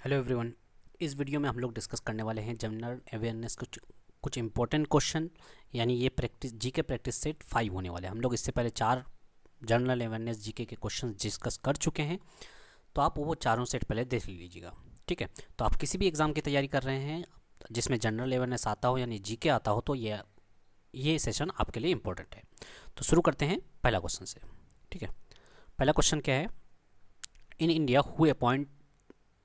Hello everyone. इस video में हम लोग डिस्कस करने वाले हैं जनरल अवेयरनेस कुछ इंपॉर्टेंट क्वेश्चन, यानी ये प्रैक्टिस जीके प्रैक्टिस सेट 5 होने वाले हैं। हम लोग इससे पहले 4 जनरल अवेयरनेस जीके के क्वेश्चन डिस्कस कर चुके हैं, तो आप वो चारों सेट पहले देख लीजिएगा। ठीक है, तो आप किसी भी एग्ज़ाम की तैयारी कर रहे हैं जिसमें जनरल अवेयरनेस आता हो यानी जीके आता हो, तो ये सेशन आपके लिए इंपॉर्टेंट है। तो शुरू करते हैं पहला क्वेश्चन से। ठीक है, पहला क्वेश्चन क्या है? In India who appoint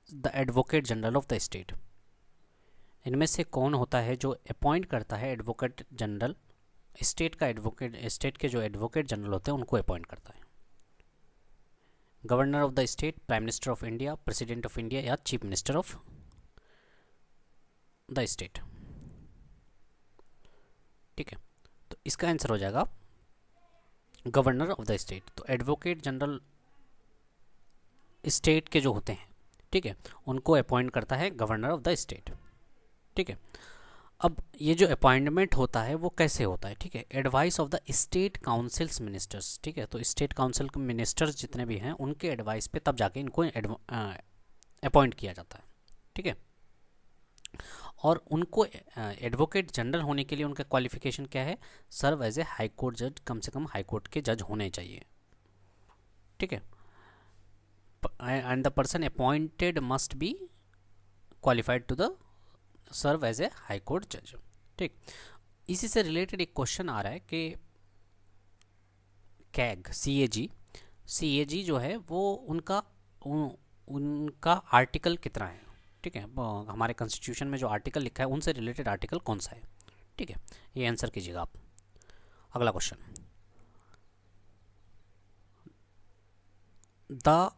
the advocate general of the state. इनमें से कौन होता है जो अपॉइंट करता है एडवोकेट जनरल? स्टेट का एडवोकेट, स्टेट के जो एडवोकेट जनरल होते हैं उनको अपॉइंट करता है। Governor of the state, prime minister of India, president of India या chief minister of the state. ठीक है, तो इसका आंसर हो जाएगा गवर्नर ऑफ द स्टेट। तो एडवोकेट जनरल स्टेट के जो होते हैं, ठीक है, उनको अपॉइंट करता है गवर्नर ऑफ द स्टेट। ठीक है, अब ये जो अपॉइंटमेंट होता है वो कैसे होता है? ठीक है, advice of the state councils ministers. ठीक है, तो स्टेट काउंसिल के मिनिस्टर्स जितने भी हैं उनके एडवाइस पे तब जाके इनको अपॉइंट किया जाता है। ठीक है, और उनको एडवोकेट जनरल होने के लिए उनका क्वालिफिकेशन क्या है? Serve as a high court जज, कम से कम हाई कोर्ट के जज होने चाहिए। ठीक है, and the person appointed must be qualified to the serve as a high court जज। ठीक, इसी से रिलेटेड एक क्वेश्चन आ रहा है कि कैग सी ए जी जो है वो उनका आर्टिकल कितना है? ठीक है, हमारे कॉन्स्टिट्यूशन में जो आर्टिकल लिखा है उनसे रिलेटेड आर्टिकल कौन सा है? ठीक है, ये आंसर कीजिएगा आप। अगला question, the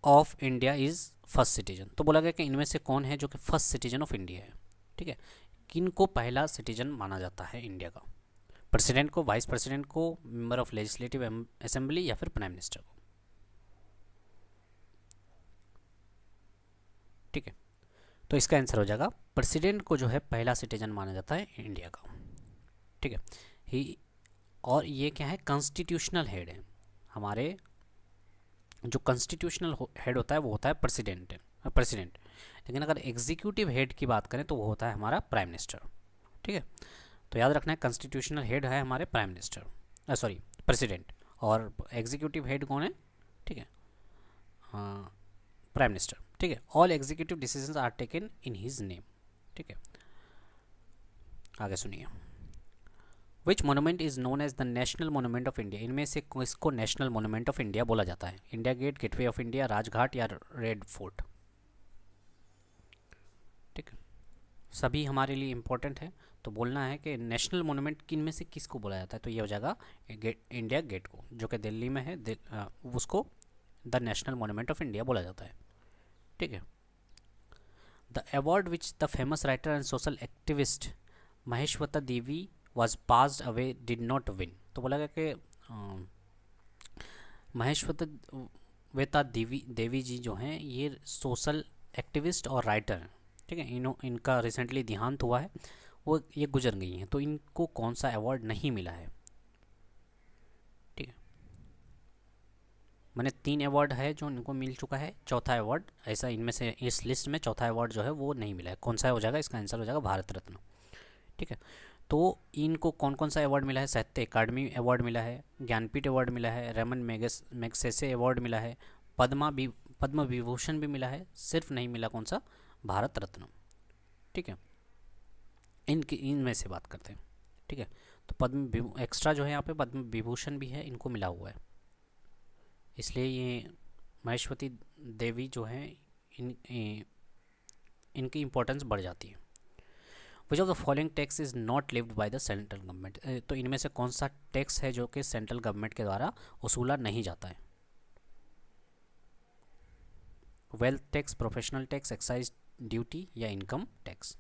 of India is first citizen. तो बोला गया कि इनमें से कौन है जो कि फर्स्ट सिटीजन ऑफ इंडिया है? ठीक है, किन को पहला सिटीजन माना जाता है इंडिया का? प्रेसिडेंट को, वाइस प्रेसिडेंट को, मेंबर ऑफ लेजिस्लेटिव असेंबली या फिर प्राइम मिनिस्टर को? ठीक है, तो इसका आंसर हो जाएगा प्रेसिडेंट को जो है पहला सिटीजन माना जाता है इंडिया का। ठीक है, ही, और ये क्या है? कॉन्स्टिट्यूशनल हेड है। हमारे जो कॉन्स्टिट्यूशनल हेड होता है वो होता है प्रेसिडेंट। लेकिन अगर एग्जीक्यूटिव हेड की बात करें तो वो होता है हमारा प्राइम मिनिस्टर। ठीक है, तो याद रखना है कॉन्स्टिट्यूशनल हेड है हमारे प्राइम मिनिस्टर, सॉरी प्रेसिडेंट, और एग्जीक्यूटिव हेड कौन है? ठीक है, प्राइम मिनिस्टर। ठीक है, all executive decisions are taken in his name. ठीक है, आगे सुनिए। Which monument is known as the national monument of India. इनमें से किसको नेशनल मोनूमेंट ऑफ इंडिया बोला जाता है? India gate, gateway of India, Rajghat या रेड फोर्ट? ठीक है, सभी हमारे लिए इंपॉर्टेंट है, तो बोलना है कि नेशनल मोनूमेंट किन में से किसको बोला जाता है? तो ये हो जाएगा इंडिया गेट को, जो कि दिल्ली में है, उसको the national monument of India बोला जाता है। ठीक है, the award which the famous writer and social activist Mahasweta Devi was passed away did not win. तो बोला गया कि महेश्वता देवी जी जो हैं ये सोशल एक्टिविस्ट और राइटर हैं। ठीक है, इनका रिसेंटली देहांत हुआ है, वो ये गुजर गई हैं, तो इनको कौन सा अवार्ड नहीं मिला है? ठीक है, मैंने 3 अवार्ड है जो इनको मिल चुका है, चौथा अवार्ड ऐसा इनमें से इस लिस्ट में चौथा अवार्ड जो है वो नहीं मिला है। कौन सा हो जाएगा? इसका आंसर हो जाएगा भारत रत्न। ठीक है, तो इनको कौन कौन सा अवार्ड मिला है? साहित्य अकादमी अवार्ड मिला है, ज्ञानपीठ अवार्ड मिला है, रेमन मैगसेसे अवार्ड मिला है, पद्म विभूषण भी मिला है, सिर्फ नहीं मिला कौन सा? भारत रत्न। ठीक है, इनमें से बात करते हैं। ठीक है, तो एक्स्ट्रा जो है यहाँ पे पद्म विभूषण भी है, इनको मिला हुआ है, इसलिए ये महेश्वती देवी जो है इनकी इंपॉर्टेंस बढ़ जाती है। Which of the following tax is not lived by the central government. तो इनमें से कौन सा टैक्स है जो कि सेंट्रल गवर्नमेंट के द्वारा वसूला नहीं जाता है? Wealth tax, professional tax, excise duty या इनकम टैक्स?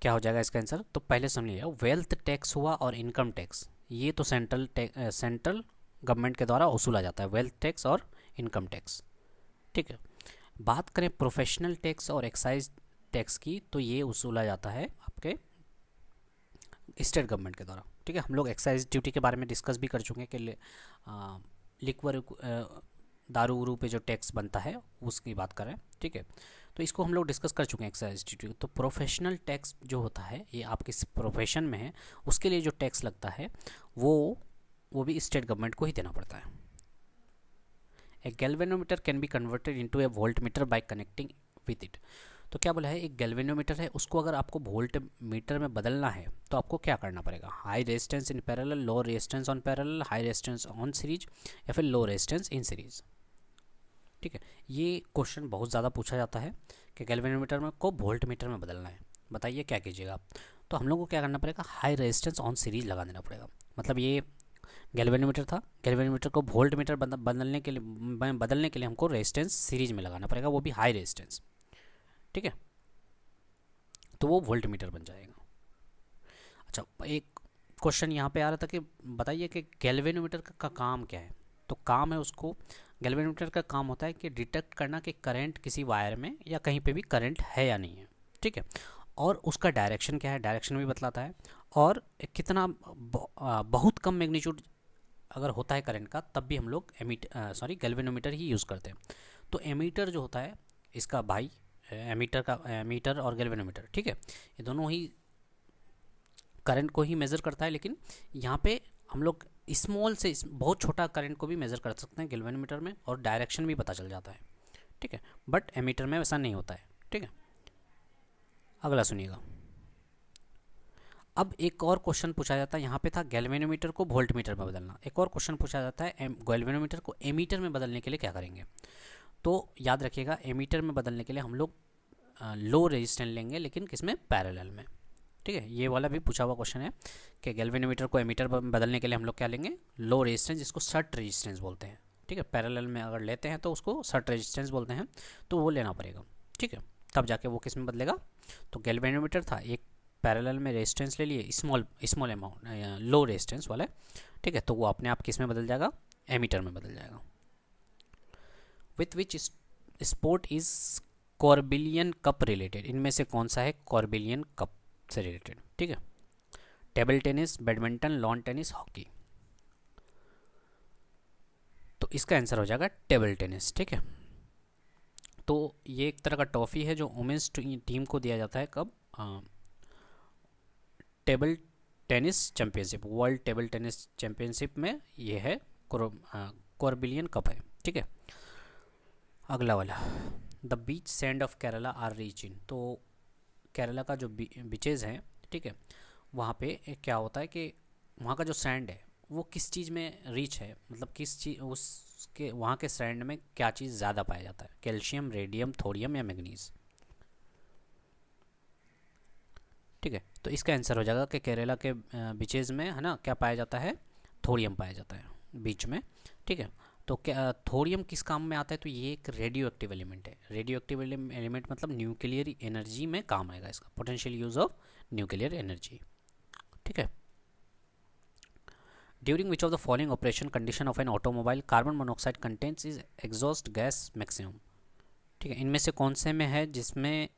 क्या हो जाएगा इसका आंसर? तो पहले सुन लिया, वेल्थ टैक्स हुआ और इनकम टैक्स, ये तो सेंट्रल गवर्नमेंट के द्वारा वसूला जाता है, वेल्थ टैक्स और इनकम टैक्स। ठीक है, बात करें प्रोफेशनल टैक्स और एक्साइज टैक्स की, तो ये वसूला जाता है आपके स्टेट गवर्नमेंट के द्वारा। ठीक है, हम लोग एक्साइज ड्यूटी के बारे में डिस्कस भी कर चुके हैं कि लिक्वर दारू उरू पे जो टैक्स बनता है उसकी बात कर रहे हैं, ठीक है। तो इसको हम लोग डिस्कस कर चुके हैं एक्साइज ड्यूटी। तो प्रोफेशनल टैक्स जो होता है, ये आप किस प्रोफेशन में है उसके लिए जो टैक्स लगता है वो भी स्टेट गवर्नमेंट को ही देना पड़ता है। A galvanometer can be converted into a voltmeter by connecting with it. तो क्या बोला है, एक गैल्वेनोमीटर है, उसको अगर आपको वोल्ट मीटर में बदलना है तो आपको क्या करना पड़ेगा, high resistance in parallel, low resistance on parallel, high resistance on series या फिर लो रेजिस्टेंस इन सीरीज, ठीक है। ये क्वेश्चन बहुत ज़्यादा पूछा जाता है कि गैल्वेनोमीटर में को वोल्ट मीटर में बदलना है, बताइए क्या कीजिएगा आप। तो हम लोग को क्या करना पड़ेगा, हाई रेजिस्टेंस ऑन सीरीज लगा देना पड़ेगा। मतलब ये गैल्वेनोमीटर था, गैल्वेनोमीटर को वोल्ट मीटर बदलने के लिए हमको रेजिस्टेंस सीरीज में लगाना पड़ेगा, वो भी हाई रेजिस्टेंस, ठीक है। तो वो वोल्ट मीटर बन जाएगा। अच्छा, एक क्वेश्चन यहाँ पे आ रहा था कि बताइए कि गैल्वेनोमीटर का काम क्या है। तो काम है उसको, गैल्वेनोमीटर का काम होता है कि डिटेक्ट करना कि करंट किसी वायर में या कहीं पे भी करंट है या नहीं है, ठीक है। और उसका डायरेक्शन क्या है, डायरेक्शन भी बतलाता है। और कितना बहुत कम मैग्नीट्यूड अगर होता है करंट का तब भी हम लोग गैल्वेनोमीटर ही यूज़ करते हैं। तो एमीटर जो होता है इसका भाई, एमीटर और गैल्वेनोमीटर, ठीक है, ये दोनों ही करंट को ही मेज़र करता है। लेकिन यहाँ पे हम लोग स्मॉल से बहुत छोटा करंट को भी मेज़र कर सकते हैं गैल्वेनोमीटर में, और डायरेक्शन भी पता चल जाता है, ठीक है। बट एमीटर में वैसा नहीं होता है, ठीक है। अगला सुनिएगा। अब एक और क्वेश्चन पूछा जाता है, यहाँ पे था गैल्वेनोमीटर को वोल्ट मीटर में बदलना। एक और क्वेश्चन पूछा जाता है गैल्वेनोमीटर को एमीटर में बदलने के लिए क्या करेंगे। तो याद रखिएगा, एमीटर में बदलने के लिए हम लोग लो रेजिस्टेंस लेंगे, लेकिन किसमें, पैरेलल में, ठीक है। ये वाला भी पूछा हुआ क्वेश्चन है कि गैल्वेनोमीटर को एमीटर में बदलने के लिए हम लोग क्या लेंगे, लो रेजिस्टेंस, जिसको सर्ट रेजिस्टेंस बोलते हैं, ठीक है। पैरेलल में अगर लेते हैं तो उसको सर्ट रेजिस्टेंस बोलते हैं, तो वो लेना पड़ेगा, ठीक है। तब जाके वो किस में बदलेगा। तो गैल्वेनोमीटर था, एक पैरेलल में रेजिस्टेंस ले लिए, स्मॉल अमाउंट, लो रेजिस्टेंस वाला, ठीक है। तो वो अपने आप किस में बदल जाएगा, एमीटर में बदल जाएगा। With which sport is Corbillon cup related, इनमें से कौन सा है कॉर्बिलियन कप से रिलेटेड, ठीक है। Table tennis, badminton, lawn tennis, hockey. तो इसका आंसर हो जाएगा टेबल टेनिस, ठीक है। तो ये एक तरह का ट्रॉफी है जो वुमेन्स टीम को दिया जाता है, कब, table tennis championship, world table tennis championship में ये है, कॉर्बिलियन कप है, ठीक है। अगला वाला, the beach sand of Kerala are rich in. तो केरला का जो बीचेज़ हैं, ठीक है, वहाँ पे क्या होता है कि वहाँ का जो सैंड है वो किस चीज़ में रिच है, मतलब किस चीज़, उसके वहाँ के सैंड में क्या चीज़ ज़्यादा पाया जाता है, कैल्शियम, रेडियम, थोरियम या मैग्नीज, ठीक है। तो इसका आंसर हो जाएगा कि केरला के बीचेज़ में, है ना, क्या पाया जाता है, थोरियम पाया जाता है बीच में, ठीक है। तो क्या थोरियम किस काम में आता है, तो ये एक रेडियो एक्टिव एलिमेंट है। रेडियो एक्टिव एलिमेंट मतलब न्यूक्लियर एनर्जी में काम आएगा इसका, potential use of nuclear energy, ठीक है। During which of the following operation condition of an automobile carbon monoxide contents is exhaust gas maximum, ठीक है। इनमें से कौन से में है जिसमें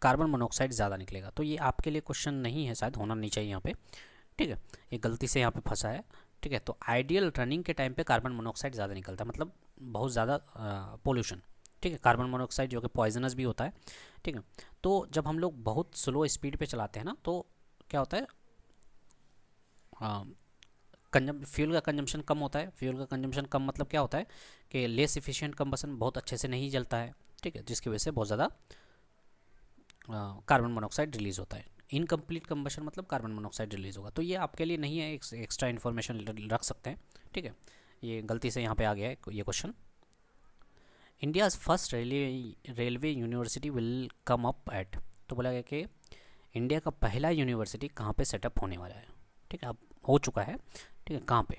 कार्बन मोनोऑक्साइड ज़्यादा निकलेगा। तो ये आपके लिए क्वेश्चन नहीं है, शायद होना नहीं चाहिए यहाँ पे, ठीक है, ये गलती से यहाँ पे फंसा है, ठीक है। तो आइडियल रनिंग के टाइम पे कार्बन मोनोऑक्साइड ज़्यादा निकलता है, मतलब बहुत ज़्यादा पोल्यूशन, ठीक है। कार्बन मोनोऑक्साइड जो कि पॉइजनस भी होता है, ठीक है। तो जब हम लोग बहुत स्लो स्पीड पे चलाते हैं ना, तो क्या होता है, फ्यूल का कंजम्पशन कम होता है। फ्यूल का कंजम्पशन कम मतलब क्या होता है कि लेस इफिशिएंट कंबसन, बहुत अच्छे से नहीं जलता है, ठीक है, जिसकी वजह से बहुत ज़्यादा कार्बन मोनोऑक्साइड रिलीज़ होता है। इनकम्प्लीट कंबशन मतलब कार्बन मोनोऑक्साइड रिलीज़ होगा। तो ये आपके लिए नहीं है, एक्स्ट्रा इन्फॉर्मेशन रख सकते हैं, ठीक है। ये गलती से यहाँ पे आ गया है ये question. India's first railway university will come up at. तो बोला गया कि इंडिया का पहला यूनिवर्सिटी कहाँ पे सेटअप होने वाला है, ठीक है, अब हो चुका है, ठीक है। कहाँ पे,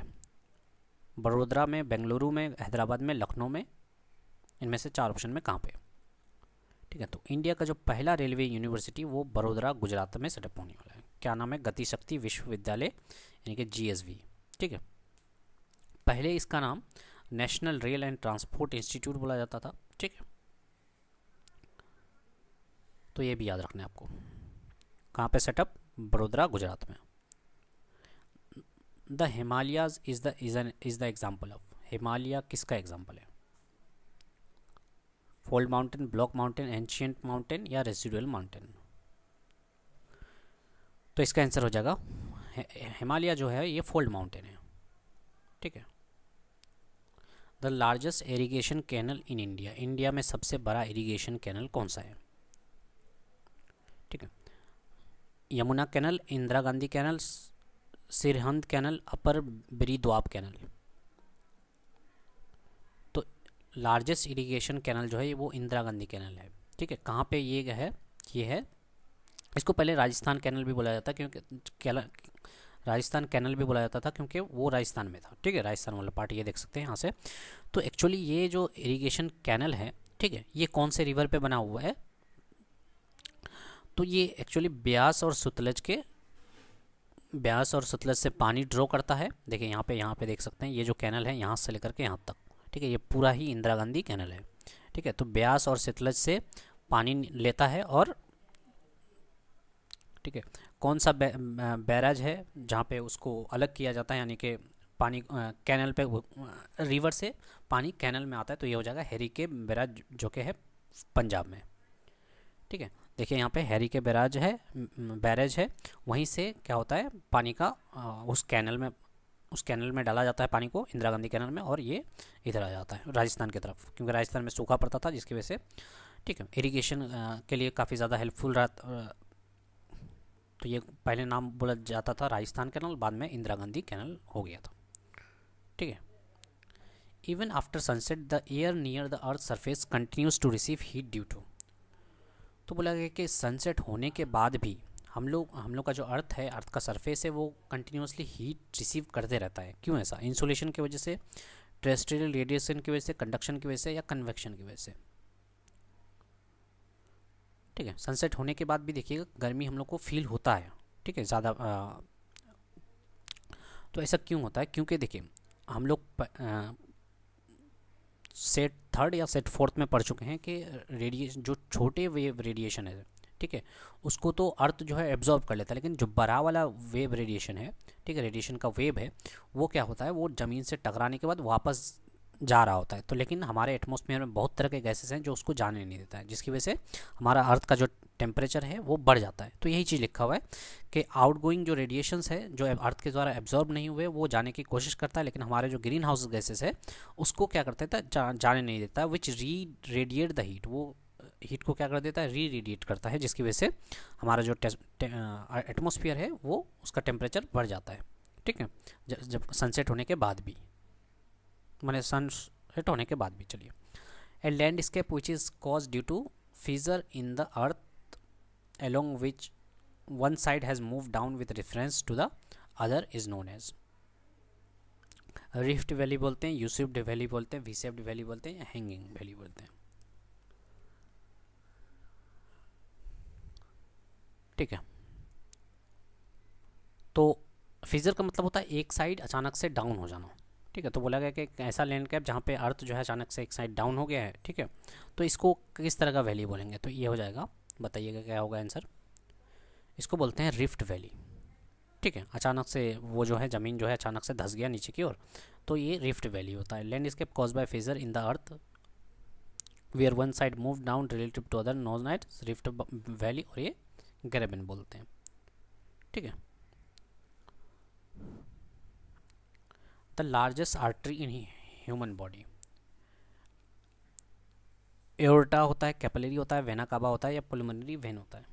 बड़ोदरा में, बेंगलुरु में, हैदराबाद में, लखनऊ में, इनमें से 4 ऑप्शन में कहाँ पे, ठीक है। तो इंडिया का जो पहला रेलवे यूनिवर्सिटी वो बड़ोदरा गुजरात में सेटअप होने वाला है। क्या नाम है, गति शक्ति विश्वविद्यालय, यानी कि GSV, ठीक है। पहले इसका नाम national rail and transport institute बोला जाता था, ठीक है। तो ये भी याद रखना है आपको, कहाँ पे सेटअप, बड़ोदरा गुजरात में। The Himalayas is the example of, Himalaya किसका एग्जाम्पल है? Fold mountain, block mountain, ancient mountain या रेसिडुअल माउंटेन? तो इसका आंसर हो जाएगा हिमालय जो है ये फोल्ड माउंटेन है, ठीक है। The largest irrigation canal in India, India में सबसे बड़ा इरिगेशन कैनल कौन सा है? ठीक है, Yamuna canal, Indira Gandhi canal, Sirhind canal, upper Bari Doab canal. तो लार्जेस्ट इरिगेशन कैनल जो है वो इंदिरा गांधी कैनल है, ठीक है। कहाँ पे ये है? ये है, इसको पहले राजस्थान कैनल भी बोला जाता है, क्योंकि राजस्थान कैनल भी बोला जाता था क्योंकि वो राजस्थान में था, ठीक है। राजस्थान वाला पार्ट ये देख सकते हैं यहाँ से। तो एक्चुअली ये जो इरिगेशन कैनल है, ठीक है, ये कौन से रिवर पे बना हुआ है? तो ये एक्चुअली ब्यास और सतलज से पानी ड्रॉ करता है। देखिए यहाँ पे देख सकते हैं, ये जो कैनल है यहाँ से लेकर के यहाँ तक, ठीक है, ये पूरा ही इंदिरा गांधी कैनल है, ठीक है। तो ब्यास और सतलज से पानी लेता है, और ठीक है, कौन सा बैराज है जहाँ पे उसको अलग किया जाता है, यानी कि पानी कैनल पे रिवर से पानी कैनल में आता है, तो ये हो जाएगा हैरी के बैराज जो कि है पंजाब में, ठीक है। देखिए यहाँ पे हैरी के बैराज है, वहीं से क्या होता है पानी का उस कैनल में डाला जाता है पानी को, इंदिरा गांधी कैनल में, और ये इधर आ जाता है राजस्थान की तरफ, क्योंकि राजस्थान में सूखा पड़ता था जिसकी वजह से, ठीक है, इरिगेशन के लिए काफ़ी ज़्यादा हेल्पफुल रहा। तो ये पहले नाम बोला जाता था राजस्थान कैनल, बाद में इंदिरा गांधी कैनल हो गया था, ठीक है। Even after sunset the air near the earth surface continues to receive heat due to. तो बोला गया कि सनसेट होने के बाद भी हम लोग का जो अर्थ है, अर्थ का सरफेस है, वो कंटिन्यूसली हीट रिसीव करते रहता है। क्यों ऐसा? इंसुलेशन की वजह से, टेरेस्ट्रियल रेडिएशन की वजह से, कंडक्शन की वजह से, या कन्वेक्शन की वजह से, ठीक है। सनसेट होने के बाद भी देखिएगा गर्मी हम लोग को फील होता है, ठीक है, ज़्यादा। तो ऐसा क्यों होता है? क्योंकि देखिए हम लोग सेट थर्ड या सेट फोर्थ में पढ़ चुके हैं कि रेडिएशन, जो छोटे वेव रेडिएशन है, ठीक है, उसको तो अर्थ जो है एब्जॉर्ब कर लेता है, लेकिन जो बड़ा वाला वेव रेडिएशन है, ठीक है, रेडिएशन का वेव है, वो क्या होता है, वो ज़मीन से टकराने के बाद वापस जा रहा होता है। तो लेकिन हमारे एटमॉस्फेयर में बहुत तरह के गैसेस हैं जो उसको जाने नहीं देता है, जिसकी वजह से हमारा अर्थ का जो टेम्परेचर है वो बढ़ जाता है। तो यही चीज़ लिखा हुआ है कि आउटगोइंग जो रेडिएशंस है जो अर्थ के द्वारा एब्जॉर्ब नहीं हुए वो जाने की कोशिश करता है, लेकिन हमारे जो ग्रीन हाउस गैसेस है उसको क्या करता है, जाने नहीं देता है, विच री रेडिएट द हीट, वो हीट को क्या कर देता है, री रेडिएट करता है, जिसकी वजह से हमारा जो एटमॉस्फेयर है वो उसका टेम्परेचर बढ़ जाता है, ठीक है, जब सनसेट होने के बाद भी, मैंने सनसेट होने के बाद भी। चलिए, a landscape which is cause due to fissure in the earth along which one side has moved down with reference to the other is known as। Rift valley बोलते हैं, यूसिप्ड वैली बोलते हैं, वी-शेप्ड वैली बोलते हैं, या hanging valley बोलते हैं, ठीक है। तो फीजर का मतलब होता है एक साइड अचानक से डाउन हो जाना, ठीक है। तो बोला गया कि ऐसा लैंडस्केप जहाँ पे अर्थ जो है अचानक से एक साइड डाउन हो गया है, ठीक है, तो इसको किस तरह का वैली बोलेंगे? तो ये हो जाएगा, बताइएगा क्या होगा आंसर। इसको बोलते हैं रिफ्ट वैली, ठीक है। अचानक से वो जो है ज़मीन जो है अचानक से धंस गया नीचे की ओर, तो ये रिफ्ट वैली होता है। Landscape cause by fissure in the earth where one side move down relative to other known as rift valley, और ये ग्रेबन बोलते हैं, ठीक है। The largest artery in human body, aorta होता है, कैपिलरी होता है, वेना कावा होता है, या पुलमोनरी वेन होता है?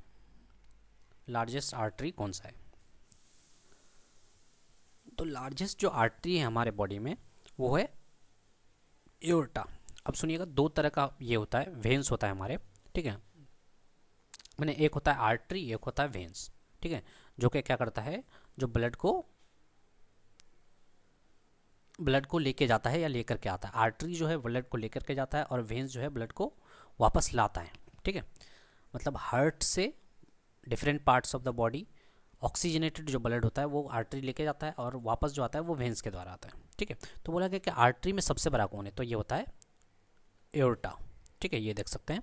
लार्जेस्ट आर्टरी कौन सा है? तो लार्जेस्ट जो आर्टरी है हमारे बॉडी में वो है एओर्टा। अब सुनिएगा, दो तरह का ये होता है, वेन्स होता है हमारे, ठीक है, मैंने एक होता है आर्टरी, एक होता है वेन्स, ठीक है, जो कि क्या करता है, जो ब्लड को लेके जाता है या लेकर के आता है। आर्टरी जो है ब्लड को लेकर के जाता है, और वेन्स जो है ब्लड को वापस लाता है, ठीक है। मतलब हार्ट से different parts of the body oxygenated जो ब्लड होता है वो आर्टरी लेके जाता है, और वापस जो आता है वो वेन्स के द्वारा आता है, ठीक है। तो बोला गया कि आर्टरी में सबसे बड़ा कौन है? तो ये होता है एओर्टा, ठीक है, ये देख सकते हैं,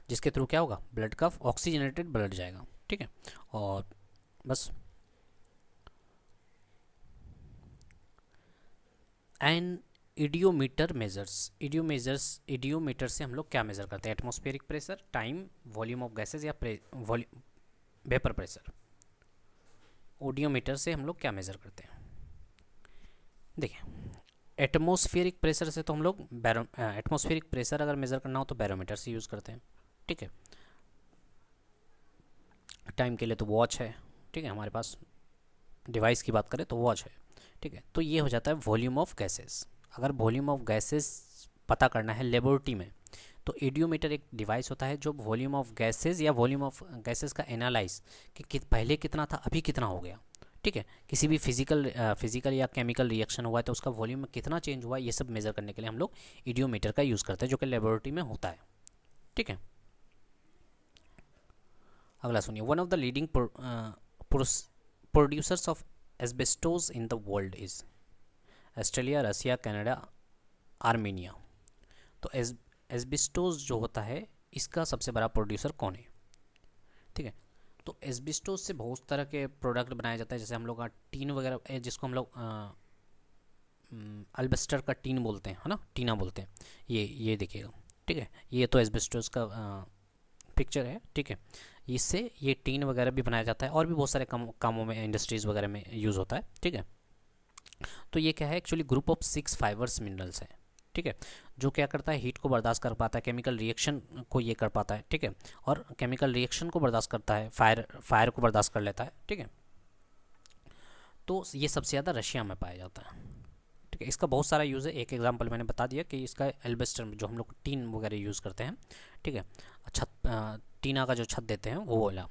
जिसके थ्रू क्या होगा, ब्लड का ऑक्सीजनेटेड ब्लड जाएगा, ठीक है। और बस एन इडियोमीटर मेजर्स, इडियोमीटर से हम लोग क्या मेज़र करते हैं? Atmospheric pressure, time, volume of gases या वेपर प्रेशर। ओडियोमीटर से हम लोग क्या मेज़र करते हैं? देखिए, एटमॉस्फेरिक प्रेशर से तो हम लोग एटमॉस्फेरिक प्रेशर अगर मेज़र करना हो तो बैरोमीटर से यूज़ करते हैं, ठीक है। टाइम के लिए तो वॉच है, ठीक है, हमारे पास डिवाइस की बात करें तो वॉच है, ठीक है। तो ये हो जाता है वॉल्यूम ऑफ गैसेस। अगर वॉल्यूम ऑफ गैसेस पता करना है लेबोरेटरी में तो एडियोमीटर एक डिवाइस होता है जो वॉल्यूम ऑफ गैसेस या वॉल्यूम ऑफ गैसेस का एनालाइज कि पहले कितना था अभी कितना हो गया, ठीक है। किसी भी फिजिकल या केमिकल रिएक्शन हुआ है तो उसका वॉल्यूम में कितना चेंज हुआ है, ये सब मेज़र करने के लिए हम लोग एडियोमीटर का यूज़ करते हैं जो कि लेबोरेटरी में होता है, ठीक है। अगला सुनिए, one of the leading producers of asbestos in the world is Australia, Russia, Canada, Armenia. तो एस्बेस्टोस जो होता है इसका सबसे बड़ा प्रोड्यूसर कौन है, ठीक है। तो एस्बेस्टोस से बहुत तरह के प्रोडक्ट बनाया जाता है, जैसे हम लोग टीन वगैरह जिसको हम लोग अल्बेस्टर का टीन बोलते हैं, है ना, टीना बोलते हैं। ये देखिएगा, ठीक है, ये तो एस्बेस्टोस का पिक्चर है, ठीक है। इससे ये टीन वगैरह भी बनाया जाता है और भी बहुत सारे कामों में, इंडस्ट्रीज़ वगैरह में यूज़ होता है, ठीक है। तो ये क्या है, actually group of 6 fibres minerals है, ठीक है, जो क्या करता है, हीट को बर्दाश्त कर पाता है, केमिकल रिएक्शन को ये कर पाता है, ठीक है, और केमिकल रिएक्शन को बर्दाश्त करता है, फायर को बर्दाश्त कर लेता है, ठीक है। तो ये सबसे ज़्यादा रशिया में पाया जाता है, ठीक है। इसका बहुत सारा यूज़ है, एक एग्जांपल मैंने बता दिया कि इसका एल्बेस्टर जो हम लोग टीन वगैरह यूज़ करते हैं, ठीक है, छत टीना का जो छत देते हैं वो वाला।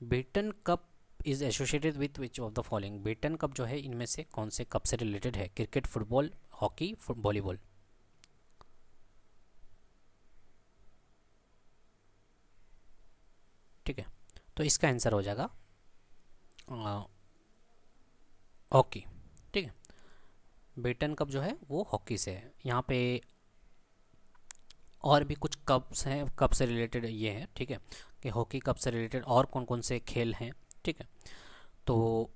Beighton Cup is associated with which of the following. Beighton Cup जो है इनमें से कौन से कप से रिलेटेड है? Cricket, football, hockey, volleyball. ठीक है, तो इसका आंसर हो जाएगा हॉकी, ठीक है। बेटन कप जो है वो हॉकी से है। यहाँ पे और भी कुछ कप्स हैं, कप से रिलेटेड ये है, ठीक है, कि हॉकी कप से रिलेटेड और कौन कौन से खेल हैं, ठीक है। तो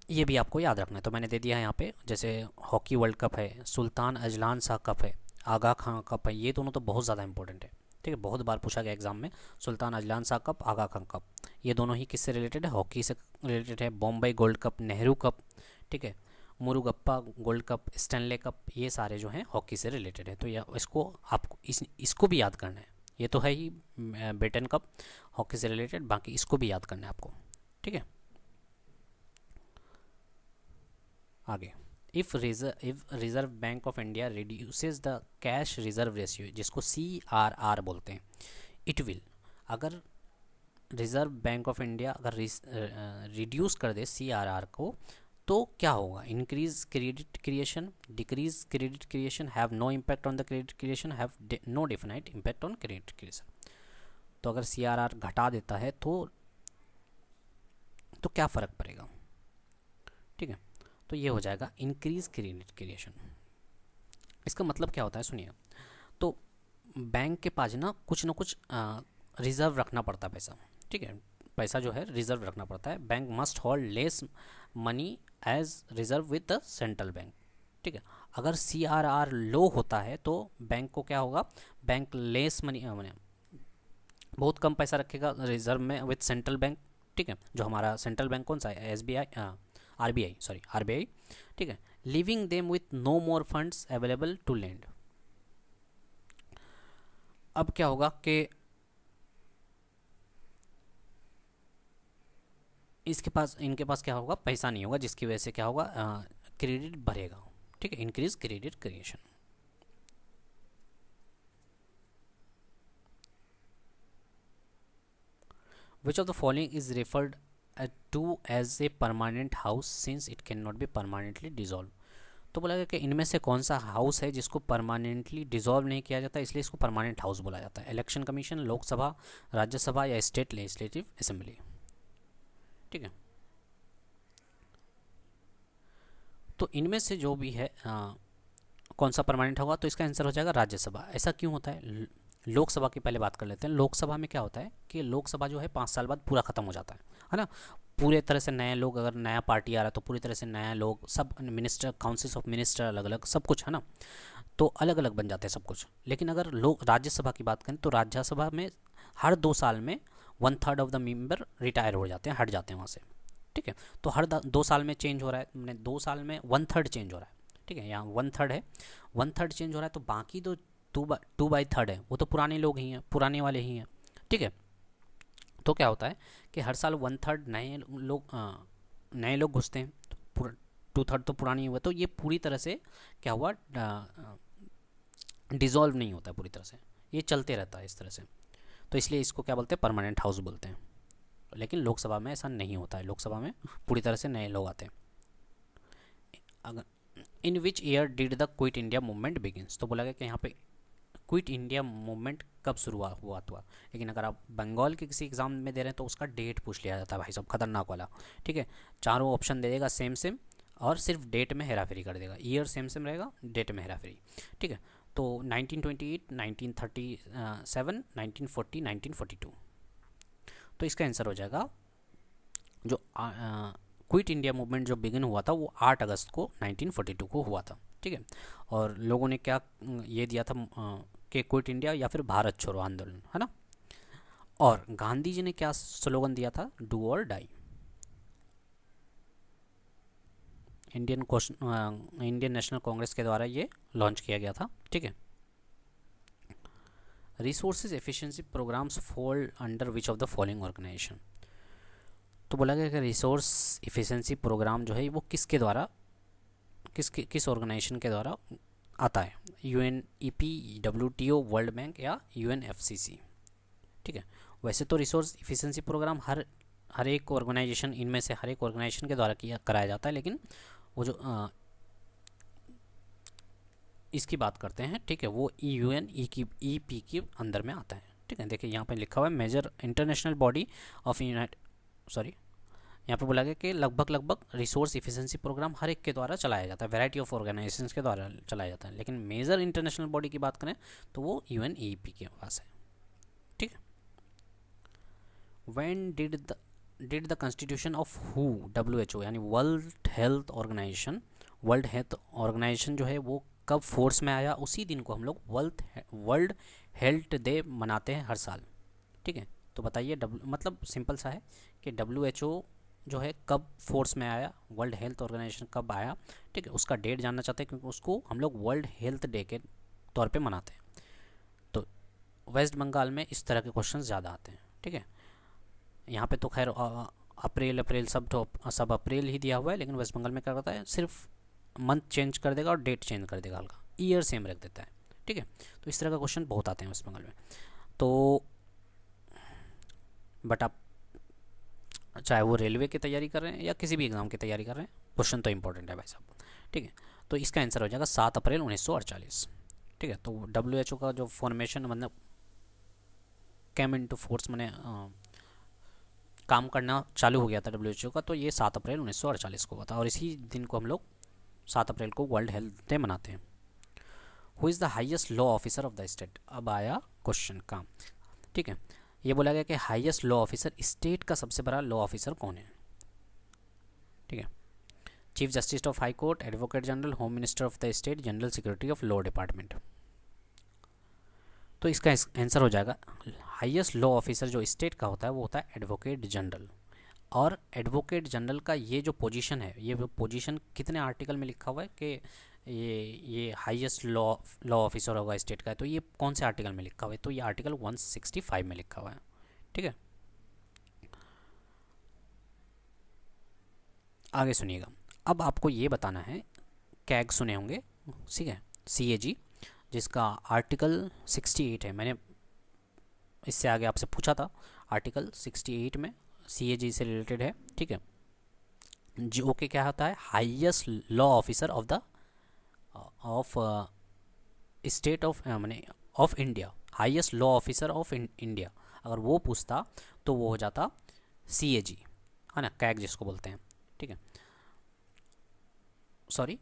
ये भी आपको याद रखना है, तो मैंने दे दिया है यहाँ पे, जैसे हॉकी वर्ल्ड कप है, सुल्तान अजलान शाह कप है, आगा खां कप है। ये दोनों तो बहुत ज़्यादा इंपॉर्टेंट है, ठीक है, बहुत बार पूछा गया एग्जाम में। सुल्तान अजलान शाह कप, आगा खां कप, ये दोनों ही किससे रिलेटेड है? हॉकी से रिलेटेड है। Bombay gold cup, Nehru cup, ठीक है, Murugappa gold cup, Stanley cup, ये सारे जो हैं हॉकी से रिलेटेड है। तो या इसको आपको इसको भी याद करना है। ये तो है ही बेटन कप हॉकी से रिलेटेड, बाकी इसको भी याद करना है आपको, ठीक है। आगे, if Reserve Bank of India reduces the cash reserve ratio, जिसको CRR बोलते हैं, इट विल, अगर रिजर्व बैंक ऑफ इंडिया अगर रिड्यूस कर दे CRR को तो क्या होगा? Increase credit creation, decrease credit creation, have no impact on the credit creation, have no definite impact on credit creation. तो अगर CRR घटा देता है तो क्या फ़र्क पड़ेगा, ठीक है। तो ये हो जाएगा इंक्रीज क्रेडिट क्रिएशन। इसका मतलब क्या होता है, सुनिए। तो बैंक के पास ना कुछ रिजर्व रखना पड़ता है पैसा, ठीक है, पैसा जो है रिजर्व रखना पड़ता है। Bank must hold less money as reserve with the central bank, ठीक है। अगर CRR लो होता है तो बैंक को क्या होगा? बैंक लेस मनी बहुत कम पैसा रखेगा रिजर्व में विद सेंट्रल बैंक, ठीक है। जो हमारा सेंट्रल बैंक कौन सा है? RBI, ठीक है। Living them with no more funds available to lend. अब क्या होगा कि इनके पास क्या होगा? पैसा नहीं होगा, जिसकी वजह से क्या होगा? क्रेडिट बढ़ेगा, ठीक है, increase credit creation. Which of the following is referred to as a permanent house since it can not be permanently dissolve. तो बोला गया कि इनमें से कौन सा हाउस है जिसको परमानेंटली डिजॉल्व नहीं किया जाता, इसलिए इसको परमानेंट हाउस बोला जाता है। इलेक्शन कमीशन, लोकसभा, राज्यसभा या स्टेट लेजिस्लेटिव असेंबली, ठीक है। तो इनमें से जो भी है कौन सा परमानेंट होगा, तो इसका आंसर हो जाएगा राज्यसभा। ऐसा क्यों होता है? लोकसभा की पहले बात कर लेते हैं। लोकसभा में क्या होता है कि लोकसभा जो है 5 साल बाद पूरा खत्म हो जाता है ना। पूरे तरह से नए लोग, अगर नया पार्टी आ रहा है तो पूरी तरह से नया लोग, सब मिनिस्टर, काउंसिल्स ऑफ मिनिस्टर अलग अलग, सब कुछ है ना, तो अलग अलग बन जाते हैं सब कुछ। लेकिन अगर लोग राज्यसभा की बात करें तो राज्यसभा में हर 2 साल में 1/3 ऑफ द मेंबर रिटायर हो जाते हैं, हट जाते हैं वहाँ से, ठीक है। तो हर 2 साल में चेंज हो रहा है, मैंने 2 साल में 1/3 चेंज हो रहा है, ठीक है। यहाँ 1/3 है, 1/3 चेंज हो रहा है, तो बाकी तो 2/3 है वो तो पुराने लोग ही हैं, पुराने वाले ही हैं, ठीक है। तो क्या होता है कि हर साल 1/3 नए लोग घुसते हैं, तो 2/3 तो पुरानी हुआ, तो ये पूरी तरह से क्या हुआ, डिज़ोल्व नहीं होता है पूरी तरह से, ये चलते रहता है इस तरह से। तो इसलिए इसको क्या बोलते हैं, परमानेंट हाउस बोलते हैं। लेकिन लोकसभा में ऐसा नहीं होता है, लोकसभा में पूरी तरह से नए लोग आते हैं। अगर in which year did the quit India movement begins, तो बोला गया कि यहाँ पे क्विट इंडिया मूवमेंट कब शुरू हुआ था। लेकिन अगर आप बंगाल के किसी एग्जाम में दे रहे हैं तो उसका डेट पूछ लिया जाता है भाई साहब, खतरनाक वाला, ठीक है। चारों ऑप्शन दे देगा सेम सेम, और सिर्फ डेट में हेरा फेरी कर देगा, ईयर सेम सेम रहेगा, डेट में हेरा फेरी, ठीक है। तो 1928, 1937, 1940, 1942, तो इसका आंसर हो जाएगा जो क्विट इंडिया मूवमेंट जो बिगिन हुआ था वो 8 अगस्त को 1942 को हुआ था, ठीक है। और लोगों ने क्या ये दिया था कि क्विट इंडिया या फिर भारत छोड़ो आंदोलन, है ना। और गांधी जी ने क्या स्लोगन दिया था, डू और डाई। इंडियन नेशनल कांग्रेस के द्वारा ये लॉन्च किया गया था, ठीक है। Resources efficiency programmes fall under which of the following organisation, तो बोला गया कि रिसोर्स एफिशिएंसी प्रोग्राम जो है वो किसके द्वारा, किस ऑर्गेनाइजेशन के द्वारा आता है, UNEP, WTO, वर्ल्ड बैंक या UNFCCC, ठीक है। वैसे तो रिसोर्स एफिशिएंसी प्रोग्राम हर एक ऑर्गेनाइजेशन, इनमें से हर एक ऑर्गेनाइजेशन के द्वारा कराया जाता है, लेकिन वो जो इसकी बात करते हैं, ठीक है, वो UNEP के अंदर में आता है, ठीक है। देखिए यहाँ पे लिखा हुआ है मेजर इंटरनेशनल बॉडी ऑफ यहाँ पे बोला गया कि लगभग रिसोर्स एफिशिएंसी प्रोग्राम हर एक के द्वारा चलाया जाता है, वैरायटी ऑफ ऑर्गेनाइजेशंस के द्वारा चलाया जाता है, लेकिन मेजर इंटरनेशनल बॉडी की बात करें तो वो UNEP के पास है, ठीक है। When did the constitution of who, WHO यानी वर्ल्ड हेल्थ ऑर्गेनाइजेशन जो है वो कब फोर्स में आया, उसी दिन को हम लोग वर्ल्ड हेल्थ डे मनाते हैं हर साल, ठीक है। तो बताइए, मतलब सिंपल सा है कि WHO जो है कब फोर्स में आया, वर्ल्ड हेल्थ ऑर्गेनाइजेशन कब आया, ठीक है, उसका डेट जानना चाहते हैं, क्योंकि उसको हम लोग वर्ल्ड हेल्थ डे के तौर पे मनाते हैं। तो वेस्ट बंगाल में इस तरह के क्वेश्चन ज़्यादा आते हैं, ठीक है। यहाँ पे तो खैर अप्रैल सब अप्रैल ही दिया हुआ है, लेकिन वेस्ट बंगाल में क्या करता है, सिर्फ मंथ चेंज कर देगा और डेट चेंज कर देगा, हल्का ईयर सेम रख देता है, ठीक है। तो इस तरह का क्वेश्चन बहुत आते हैं वेस्ट बंगाल में। तो बट आप चाहे वो रेलवे की तैयारी कर रहे हैं या किसी भी एग्ज़ाम की तैयारी कर रहे हैं, क्वेश्चन तो इंपॉर्टेंट है भाई साहब, ठीक है। तो इसका आंसर हो जाएगा 7 अप्रैल 1948, ठीक है। तो WHO का जो फॉर्मेशन मतलब कैम इनटू फोर्स मैंने काम करना चालू हो गया था WHO का, तो ये 7 अप्रैल 1948 को हुआ था, और इसी दिन को हम लोग 7 अप्रैल को वर्ल्ड हेल्थ डे मनाते हैं। Who is the highest law officer of the state, अब आया क्वेश्चन का, ठीक है। ये बोला गया कि हाईएस्ट लॉ ऑफिसर, स्टेट का सबसे बड़ा लॉ ऑफिसर कौन है, ठीक है। Chief justice of high court, advocate general, home minister of the state, general secretary of law department. तो इसका आंसर हो जाएगा, हाईएस्ट लॉ ऑफिसर जो स्टेट का होता है वो होता है एडवोकेट जनरल। और एडवोकेट जनरल का ये जो पोजीशन है, ये पोजीशन कितने आर्टिकल में लिखा हुआ है कि ये हाईएस्ट लॉ ऑफिसर होगा स्टेट का है, तो ये कौन से आर्टिकल में लिखा हुआ है, तो ये आर्टिकल 165 में लिखा हुआ है, ठीक है। आगे सुनिएगा, अब आपको ये बताना है, कैग सुने होंगे, ठीक है, CAG, जिसका आर्टिकल 68 है, मैंने इससे आगे आपसे पूछा था, आर्टिकल 68 में CAG से रिलेटेड है, ठीक है, जो कि क्या होता है, highest law officer of state of मैंने of India, highest law officer of India, अगर वो पूछता तो वो हो जाता CAG, है ना, कैग जिसको बोलते हैं, ठीक है, सॉरी,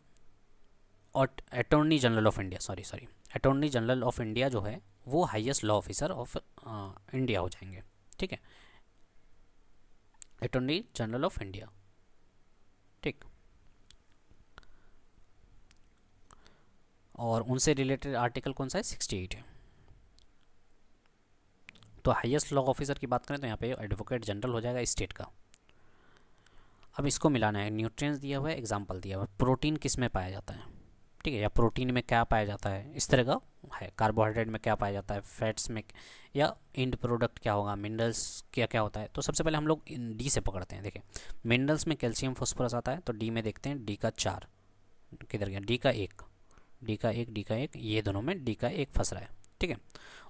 और attorney general of India, sorry attorney general of India जो है वो highest law officer of India हो जाएंगे, ठीक है। Attorney general of India. ठीक, और उनसे रिलेटेड आर्टिकल कौन सा है, 68 है। तो हाईएस्ट लॉ ऑफिसर की बात करें तो यहाँ पे एडवोकेट जनरल हो जाएगा स्टेट का। अब इसको मिलाना है, न्यूट्रिएंट्स दिया हुआ है, एग्जाम्पल दिया हुआ है, प्रोटीन किस में पाया जाता है, ठीक है, या प्रोटीन में क्या पाया जाता है, इस तरह का है। कार्बोहाइड्रेट में क्या पाया जाता है, फैट्स में, या एंड प्रोडक्ट क्या होगा, मिनरल्स क्या क्या होता है। तो सबसे पहले हम लोग डी से पकड़ते हैं। देखिए मिनरल्स में कैल्शियम फॉस्फोरस आता है, तो डी में देखते हैं, डी का 4 किधर गया, डी का 1, डी का 1, डी का 1, ये दोनों में डी का 1 फंस रहा है। ठीक है,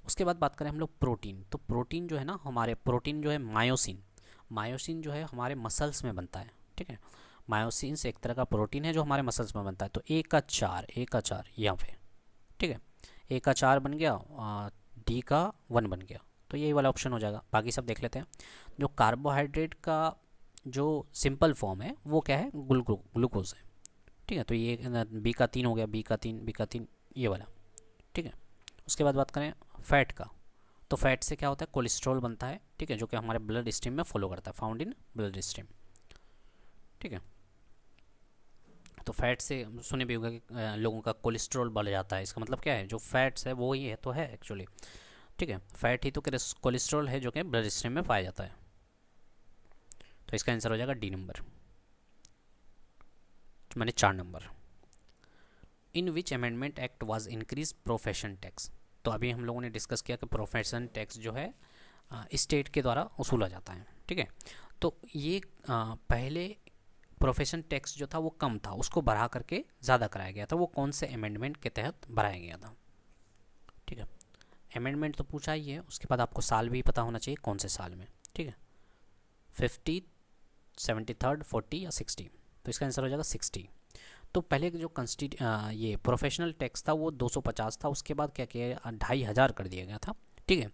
उसके बाद बात करें हम लोग प्रोटीन। तो प्रोटीन जो है ना, हमारे प्रोटीन जो है मायोसिन, मायोसिन जो है हमारे मसल्स में बनता है। ठीक है, मायोसिन से एक तरह का प्रोटीन है जो हमारे मसल्स में बनता है। तो ए का 4, ए का 4 यहाँ पे, ठीक है, ए का 4 बन गया, डी का 1 बन गया। तो यही वाला ऑप्शन हो जाएगा। बाकी सब देख लेते हैं। जो कार्बोहाइड्रेट का जो सिंपल फॉर्म है वो क्या है, ग्लूकोज है। ठीक है, तो ये बी का 3 हो गया, बी का 3, बी का 3, ये वाला। ठीक है, उसके बाद बात करें फैट का, तो फैट से क्या होता है, कोलेस्ट्रॉल बनता है। ठीक है, जो कि हमारे ब्लड स्ट्रीम में फॉलो करता है, फाउंड इन ब्लड स्ट्रीम। ठीक है, तो फैट से सुने भी होगा कि लोगों का कोलेस्ट्रॉल बढ़ जाता है। इसका मतलब क्या है, जो फैट्स है वो ही है, तो है एक्चुअली। ठीक है, फैट ही तो कोलेस्ट्रॉल है जो कि ब्लड स्ट्रीम में पाया जाता है। तो इसका आंसर हो जाएगा डी नंबर, मैंने 4 number. In which amendment act was increase profession tax. तो अभी हम लोगों ने डिस्कस किया कि प्रोफेशन टैक्स जो है स्टेट के द्वारा वसूला जाता है। ठीक है, तो ये पहले प्रोफेशन टैक्स जो था वो कम था, उसको बढ़ा करके ज़्यादा कराया गया था। वो कौन से अमेंडमेंट के तहत बढ़ाया गया था। ठीक है, अमेंडमेंट तो पूछा ही है, उसके बाद आपको साल भी पता होना चाहिए कौन से साल में। ठीक है, 50, 73, 40 या 60। तो इसका आंसर हो जाएगा 60। तो पहले जो ये प्रोफेशनल टैक्स था वो 250 था, उसके बाद क्या किया, 2500 कर दिया गया था। ठीक है,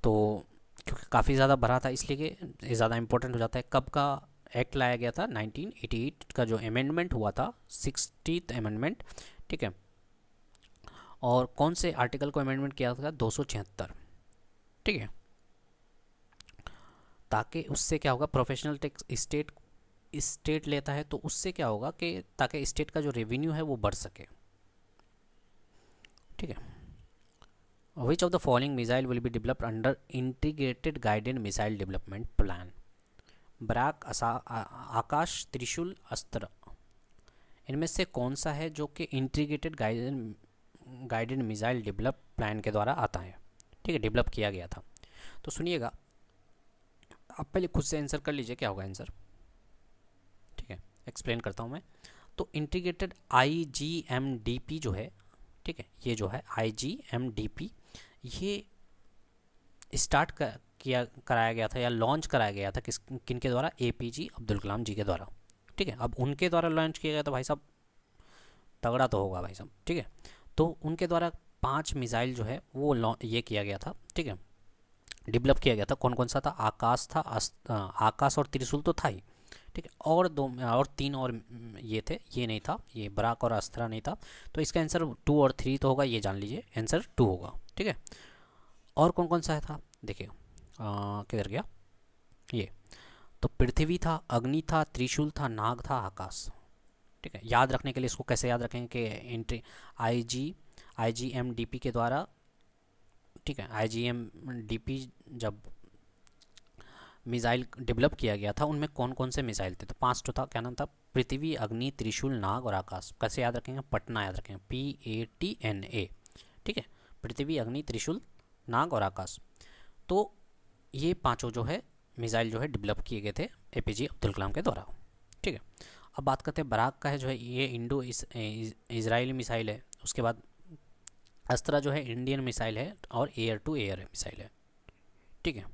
तो क्योंकि काफ़ी ज़्यादा बढ़ा था इसलिए कि ज़्यादा इंपॉर्टेंट हो जाता है। कब का एक्ट लाया गया था, 1988 का जो अमेंडमेंट हुआ था, 60th अमेंडमेंट। ठीक है, और कौन से आर्टिकल को अमेंडमेंट किया था, 276। ठीक है, ताकि उससे क्या होगा, प्रोफेशनल टैक्स स्टेट लेता है, तो उससे क्या होगा कि ताकि स्टेट का जो रेवेन्यू है वो बढ़ सके। ठीक है, which of the following missile will be developed under integrated guided missile development plan. Barak, Akash, Trishul, Astra, इनमें से कौन सा है जो कि integrated guided missile develop plan के द्वारा आता है। ठीक है, डेवलप किया गया था। तो सुनिएगा, आप पहले खुद से आंसर कर लीजिए क्या होगा आंसर। ठीक है, एक्सप्लेन करता हूँ मैं। तो इंटीग्रेटेड IGMDP जो है, ठीक है, ये जो है IGMDP, ये स्टार्ट कराया गया था या लॉन्च कराया गया था किन के द्वारा, APJ अब्दुल कलाम जी के द्वारा। ठीक है, अब उनके द्वारा लॉन्च किया गया तो भाई साहब तगड़ा तो होगा भाई साहब। ठीक है, तो उनके द्वारा 5 मिसाइल जो है वो ये किया गया था। ठीक है, डेवलप किया गया था। कौन कौन सा था, आकाश था, आकाश और त्रिशूल तो था ही। ठीक है, और 2 और 3 और ये थे, ये नहीं था, ये बराक और अस्त्रा नहीं था। तो इसका आंसर 2 और 3 तो होगा, ये जान लीजिए, आंसर 2 होगा। ठीक है, और कौन कौन सा था, देखिए किधर गया ये, तो पृथ्वी था, अग्नि था, त्रिशूल था, नाग था, आकाश। ठीक है, याद रखने के लिए इसको कैसे याद रखेंगे कि IGMDP के द्वारा, ठीक है, IGMDP जब मिसाइल डेवलप किया गया था उनमें कौन कौन से मिसाइल थे, तो 5 तो था। क्या नाम था, पृथ्वी, अग्नि, त्रिशूल, नाग और आकाश। कैसे याद रखेंगे, पटना याद रखेंगे, PATNA। ठीक है, पृथ्वी, अग्नि, त्रिशूल, नाग और आकाश। तो ये 5 जो है मिसाइल जो है डेवलप किए गए थे APJ अब्दुल कलाम के द्वारा। ठीक है, अब बात करते हैं बराक का है जो है, ये इंडो इजराइली मिसाइल है। उसके बाद अस्त्रा जो है इंडियन मिसाइल है और एयर टू एयर मिसाइल है। ठीक है,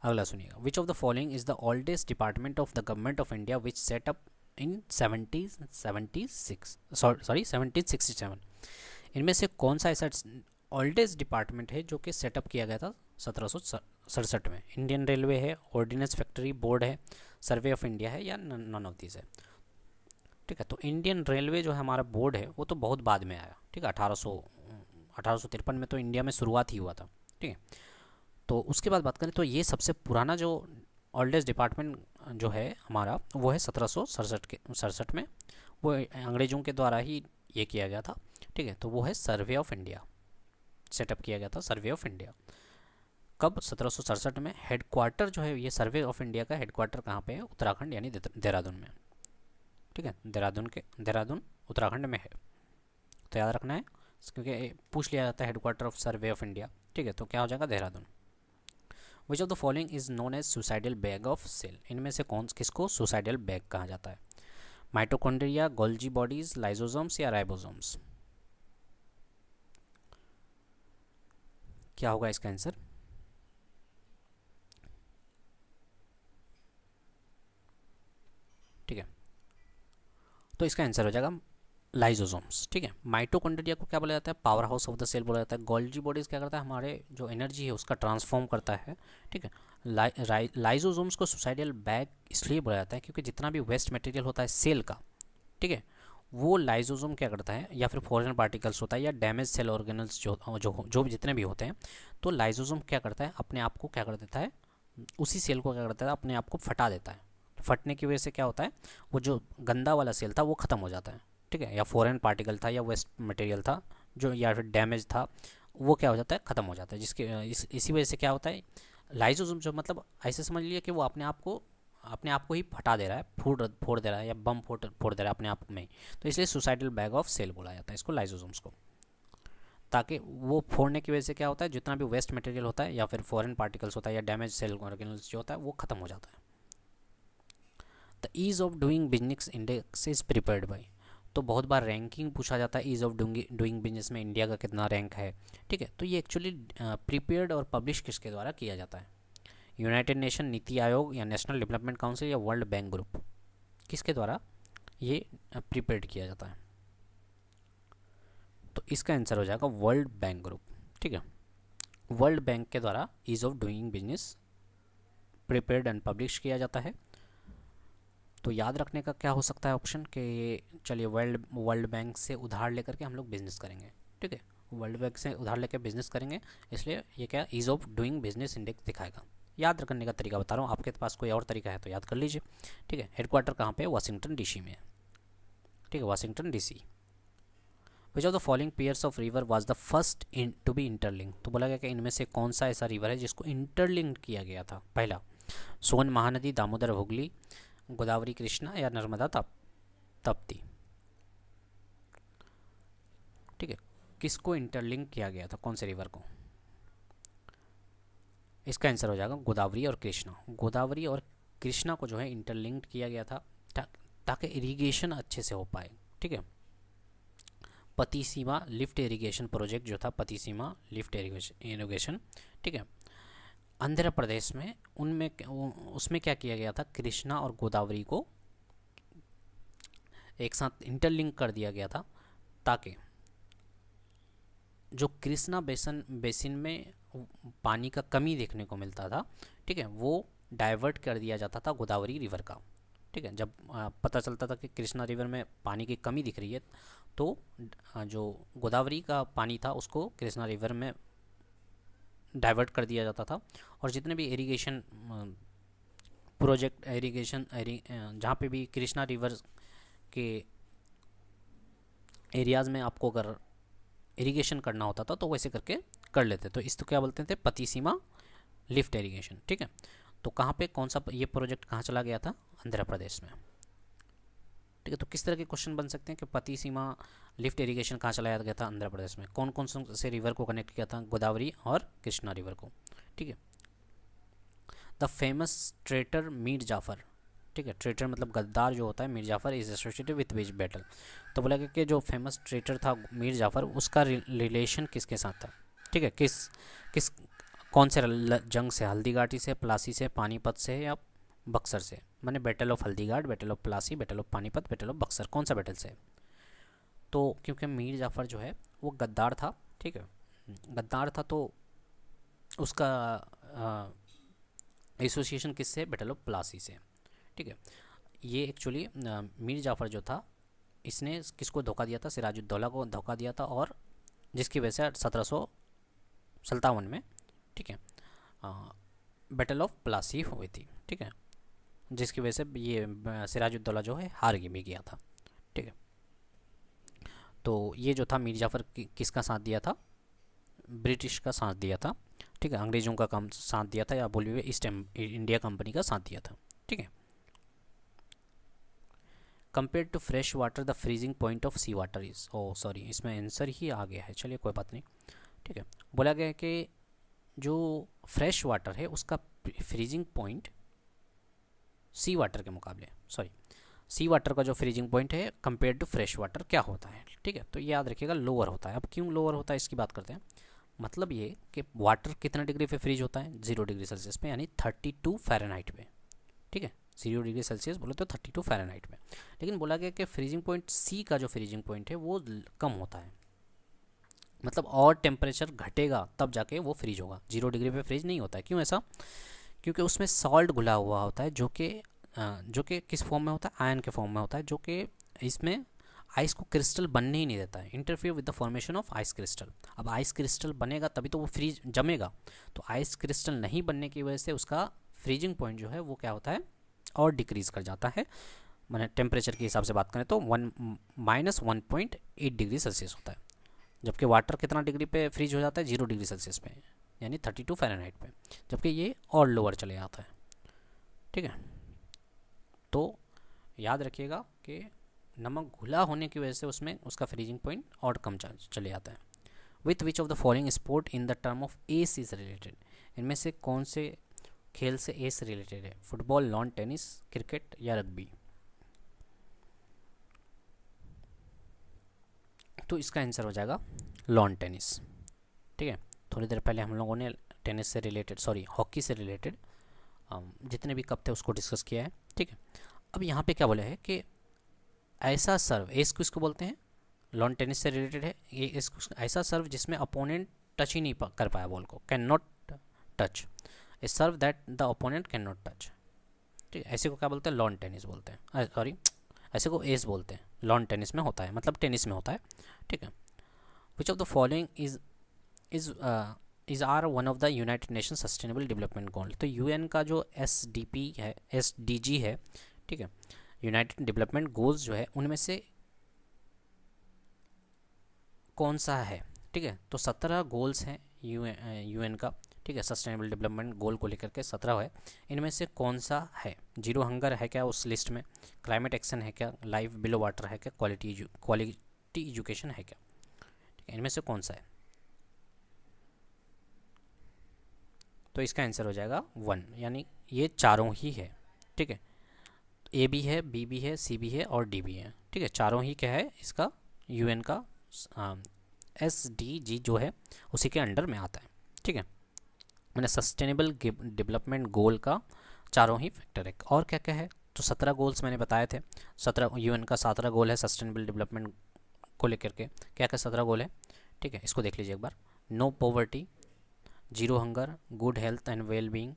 अगला सुनिएगा, which of the following is the oldest department of the government of India which set up in 1767। इनमें से कौन सा ऐसा ओल्डेस्ट डिपार्टमेंट है जो कि सेटअप किया गया था 1767 में। इंडियन रेलवे है, ऑर्डिनेंस फैक्ट्री बोर्ड है, सर्वे ऑफ इंडिया है, या नन ऑफ दिस है। ठीक है, तो इंडियन रेलवे जो है हमारा बोर्ड है वो तो बहुत बाद में आया। ठीक है, 1853 में तो इंडिया में शुरुआत ही हुआ था। ठीक है, तो उसके बाद बात करें तो ये सबसे पुराना जो ओल्डेस्ट डिपार्टमेंट जो है हमारा वो है 1767 में, वो अंग्रेज़ों के द्वारा ही ये किया गया था। ठीक है, तो वो है सर्वे ऑफ इंडिया, सेटअप किया गया था सर्वे ऑफ इंडिया। कब? 1767 में। हेडक्वार्टर जो है ये सर्वे ऑफ इंडिया का हेडक्वार्टर कहाँ पे है? उत्तराखंड यानी देहरादून में। ठीक है, देहरादून उत्तराखंड में है, तो याद रखना है क्योंकि पूछ लिया जाता है headquarter of Survey of India. ठीक है, तो क्या हो जाएगा? Dehradun. Which of the following is known as suicidal bag of cell? इनमें से किसको सुसाइडल बैग कहा जाता है? माइटोकॉन्ड्रिया, गोल्जी बॉडीज, लाइजोसोम्स या राइबोसोम्स? क्या होगा इसका आंसर? ठीक है, तो इसका आंसर हो जाएगा लाइजोसोम्स। ठीक है, माइटोकॉन्ड्रिया को क्या बोला जाता है? Power house of the cell बोला जाता है। गोल्जी बॉडीज क्या करता है? हमारे जो एनर्जी है उसका ट्रांसफॉर्म करता है। ठीक है, लाइजोसोम्स को सुसाइडल बैग इसलिए बोला जाता है क्योंकि जितना भी वेस्ट मटेरियल होता है सेल का, ठीक है, वो लाइजोसोम क्या करता है, या फिर फॉरेन पार्टिकल्स होता है या डैमेज सेल ऑर्गेनल्स जो भी जितने भी होते हैं, तो लाइजोसोम क्या करता है? अपने आप को क्या कर देता है? उसी सेल को क्या करता है? अपने आप को फटा देता है। फटने की वजह से क्या होता है? वो जो गंदा वाला सेल था वो ख़त्म हो जाता है। ठीक है, या फॉरेन पार्टिकल था या वेस्ट मटेरियल था जो, या फिर डैमेज था, वो क्या हो जाता है? ख़त्म हो जाता है। इसी वजह से क्या होता है? लाइजोसोम जो मतलब ऐसे समझ लीजिए कि वो अपने आप को ही फटा दे रहा है, फोड़ दे रहा है, या बम फोड़ दे रहा है अपने आप में। तो इसलिए सुसाइडल बैग ऑफ सेल बोला जाता है इसको, लाइजोसोम्स को, ताकि वो फोड़ने की वजह से क्या होता है? जितना भी वेस्ट मटेरियल होता है या फिर फॉरेन पार्टिकल्स होता है या डैमेज सेल ऑर्गेनल्स जो होता है वो ख़त्म हो जाता है। The ease of doing business index is prepared by, तो बहुत बार रैंकिंग पूछा जाता है ईज ऑफ डूइंग बिजनेस में इंडिया का कितना रैंक है। ठीक है, तो ये एक्चुअली प्रिपेयर्ड और पब्लिश किसके द्वारा किया जाता है? यूनाइटेड नेशन, नीति आयोग, या नेशनल डेवलपमेंट काउंसिल, या वर्ल्ड बैंक ग्रुप? किसके द्वारा ये प्रिपेयर्ड किया जाता है? तो इसका आंसर हो जाएगा वर्ल्ड बैंक ग्रुप। ठीक है, वर्ल्ड बैंक के द्वारा ease of doing business prepared and publish किया जाता है। तो याद रखने का क्या हो सकता है ऑप्शन कि चलिए वर्ल्ड बैंक से उधार लेकर के हम लोग बिजनेस करेंगे। ठीक है, वर्ल्ड बैंक से उधार लेकर बिजनेस करेंगे, इसलिए ये क्या ease of doing business index दिखाएगा। याद रखने का तरीका बता रहा हूँ, आपके पास कोई और तरीका है तो याद कर लीजिए। ठीक है, हेडक्वार्टर कहाँ पे है? वाशिंगटन डीसी में है। ठीक है, Washington DC. Which of the following pairs of river was the first to be interlink? तो बोला गया कि इनमें से कौन सा ऐसा रिवर है जिसको इंटरलिंक किया गया था? पहला सोन महानदी, दामोदर हुगली, गोदावरी कृष्णा, या नर्मदा ताप्ती? ठीक है, किसको इंटरलिंक किया गया था? कौन से रिवर को? इसका आंसर हो जाएगा गोदावरी और कृष्णा। गोदावरी और कृष्णा को जो है इंटरलिंक्ड किया गया था ताकि इरिगेशन अच्छे से हो पाए। ठीक है, पतिसीमा लिफ्ट इरिगेशन प्रोजेक्ट जो था, पतिसीमा लिफ्ट इरिगेशन, ठीक है, आंध्र प्रदेश में उसमें क्या किया गया था? कृष्णा और गोदावरी को एक साथ इंटरलिंक कर दिया गया था ताकि जो कृष्णा बेसिन में पानी का कमी देखने को मिलता था, ठीक है, वो डाइवर्ट कर दिया जाता था गोदावरी रिवर का। ठीक है, जब पता चलता था कि कृष्णा रिवर में पानी की कमी दिख रही है तो जो गोदावरी का पानी था उसको कृष्णा रिवर में डाइवर्ट कर दिया जाता था, और जितने भी इरिगेशन प्रोजेक्ट जहाँ पे भी कृष्णा रिवर के एरियाज़ में आपको अगर इरिगेशन करना होता था तो वैसे करके कर लेते। तो इसको क्या बोलते थे? पतिसीमा लिफ्ट इरिगेशन। ठीक है, तो कहाँ पे कौन सा ये प्रोजेक्ट कहाँ चला गया था? आंध्र प्रदेश में। ठीक है, तो किस तरह के क्वेश्चन बन सकते हैं कि पतिसीमा लिफ्ट इरिगेशन कहाँ चलाया गया था? आंध्र प्रदेश में। कौन कौन से रिवर को कनेक्ट किया था? गोदावरी और कृष्णा रिवर को। ठीक है, the famous traitor Mir Jafar, ठीक है, ट्रेटर मतलब गद्दार जो होता है, Mir Jafar is associated with which battle? तो बोला गया कि जो फेमस ट्रेटर था मीर जाफर उसका रिलेशन किसके साथ था? ठीक है, किस कौन से जंग से? हल्दीघाटी से, प्लासी से, पानीपत से, या बक्सर से? मैंने battle of Haldighat, battle of Plassey, battle of Panipat, battle of Buxar, कौन सा बैटल से? तो क्योंकि मीर जाफर जो है वो गद्दार था, ठीक है, गद्दार था, तो उसका एसोसिएशन किससे? बैटल ऑफ प्लासी से। ठीक है, ये एक्चुअली मीर जाफर जो था इसने किसको धोखा दिया था? सिराजुद्दौला को धोखा दिया था, और जिसकी वजह से 1757 में, ठीक है, बैटल ऑफ प्लासी हुई थी, ठीक है, जिसकी वजह से ये सिराजुद्दौला जो है हार भी गया था, ठीक है। तो ये जो था मीर जाफ़र किसका साथ दिया था, ब्रिटिश का साथ दिया था, ठीक है, अंग्रेज़ों का काम साथ दिया था, या बोलिए हुए ईस्ट इंडिया कंपनी का साथ दिया था, ठीक है। Compare to fresh water the freezing point of sea water is, oh sorry इसमें आंसर ही आ गया है, चलिए कोई बात नहीं, ठीक है। बोला गया है कि जो फ्रेश वाटर है उसका फ्रीजिंग पॉइंट सी वाटर के मुकाबले, सॉरी सी वाटर का जो फ्रीजिंग पॉइंट है कंपेयर टू फ्रेश वाटर क्या होता है, ठीक है, तो ये याद रखिएगा लोअर होता है। अब क्यों लोअर होता है इसकी बात करते हैं। मतलब ये कि वाटर कितना डिग्री पे फ्रीज होता है, 0 डिग्री सेल्सियस पे, यानी 32 फ़ारेनहाइट पे, ठीक है, 0 डिग्री सेल्सियस बोले तो 32 फ़ारेनहाइट में। लेकिन बोला गया कि फ्रीजिंग पॉइंट सी का जो फ्रीजिंग पॉइंट है वो कम होता है, मतलब और टेम्परेचर घटेगा तब जाके वो फ्रीज होगा, 0 डिग्री पे फ्रीज नहीं होता है। क्यों ऐसा, क्योंकि उसमें सॉल्ट घुला हुआ होता है जो कि किस फॉर्म में होता है, आयन के फॉर्म में होता है, जो कि इसमें आइस को क्रिस्टल बनने ही नहीं देता है, interfere with the formation of ice crystal. अब आइस क्रिस्टल बनेगा तभी तो वो फ्रीज जमेगा, तो आइस क्रिस्टल नहीं बनने की वजह से उसका फ्रीजिंग पॉइंट जो है वो क्या होता है और डिक्रीज़ कर जाता है। मैंने टेम्परेचर के हिसाब से बात करें तो -1.8 डिग्री सेल्सियस होता है, जबकि वाटर कितना डिग्री पे फ्रीज हो जाता है, 0 डिग्री सेल्सियस पे, यानी 32 फ़ारेनहाइट पे, जबकि ये और लोअर चले जाता है, ठीक है। तो याद रखिएगा कि नमक घुला होने की वजह से उसमें उसका फ्रीजिंग पॉइंट और कम चले जाता है। With which of the following sport in the term of S is related, इनमें से कौन से खेल से एस रिलेटेड है, फुटबॉल, लॉन टेनिस, क्रिकेट या रग्बी। तो इसका आंसर हो जाएगा लॉन टेनिस, ठीक है। थोड़ी देर पहले हम लोगों ने टेनिस से रिलेटेड, सॉरी हॉकी से रिलेटेड जितने भी कप थे उसको डिस्कस किया है, ठीक है। अब यहाँ पे क्या बोला है कि ऐसा सर्व, एस किसको बोलते हैं, लॉन टेनिस से रिलेटेड है ये, ऐसा सर्व जिसमें अपोनेंट टच ही नहीं कर पाया बॉल को, can not touch, a serve that the opponent can not touch, ठीक है, ऐसे को क्या बोलते हैं, लॉन टेनिस बोलते हैं, सॉरी ऐसे को एस बोलते हैं, लॉन टेनिस में होता है, मतलब टेनिस में होता है, ठीक है। Which of the following is are one of the United Nation sustainable development goal, तो यूएन का जो एसडीपी है, एसडीजी है, ठीक है, यूनाइटेड डेवलपमेंट गोल्स जो है उनमें से कौन सा है, ठीक है। तो 17 गोल्स हैं यूएन का, ठीक है, सस्टेनेबल डेवलपमेंट गोल को लेकर के 17 है, इनमें से कौन सा है, जीरो हंगर है क्या उस लिस्ट में, क्लाइमेट एक्शन है क्या, लाइफ बिलो वाटर है क्या, क्वालिटी एजुकेशन है क्या, ठीक है, इनमें से कौन सा है। तो इसका आंसर हो जाएगा 1, यानी ये चारों ही है, ठीक है, ए भी है, बी भी है, सी भी है और डी भी है, ठीक है, चारों ही क्या है इसका यूएन का एसडीजी जो है उसी के अंडर में आता है, ठीक है। मैंने सस्टेनेबल डेवलपमेंट गोल का चारों ही फैक्टर है, और क्या क्या है, तो 17 गोल्स मैंने बताए थे, 17 यूएन का 17 गोल है सस्टेनेबल डेवलपमेंट को लेकर के, क्या क्या 17 गोल है, ठीक है, इसको देख लीजिए एक बार। No poverty, zero hunger, good health and well being,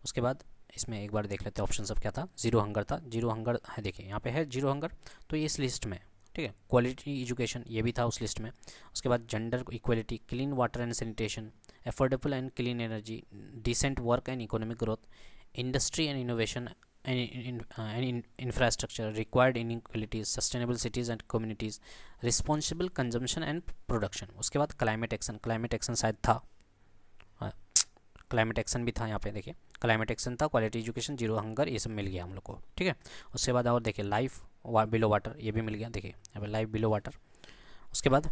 उसके बाद इसमें एक बार देख लेते हैं ऑप्शन सब क्या था, जीरो हंगर था, जीरो हंगर है, देखिए यहाँ पे है जीरो हंगर, तो ये इस लिस्ट में, ठीक है। क्वालिटी एजुकेशन ये भी था उस लिस्ट में, उसके बाद gender equality, clean water and sanitation, affordable and clean energy, decent work and economic growth, industry and innovation and infrastructure, required inequalities, sustainable cities and communities, responsible consumption and production. उसके बाद climate action शायद था, climate action भी था यहाँ पे, देखिए climate action था, क्वालिटी एजुकेशन, जीरो हंगर, ये सब मिल गया हम लोग को, ठीक है। उसके बाद और देखिए लाइफ बिलो वाटर, ये भी मिल गया, देखिए यहाँ पे लाइफ बिलो वाटर। उसके बाद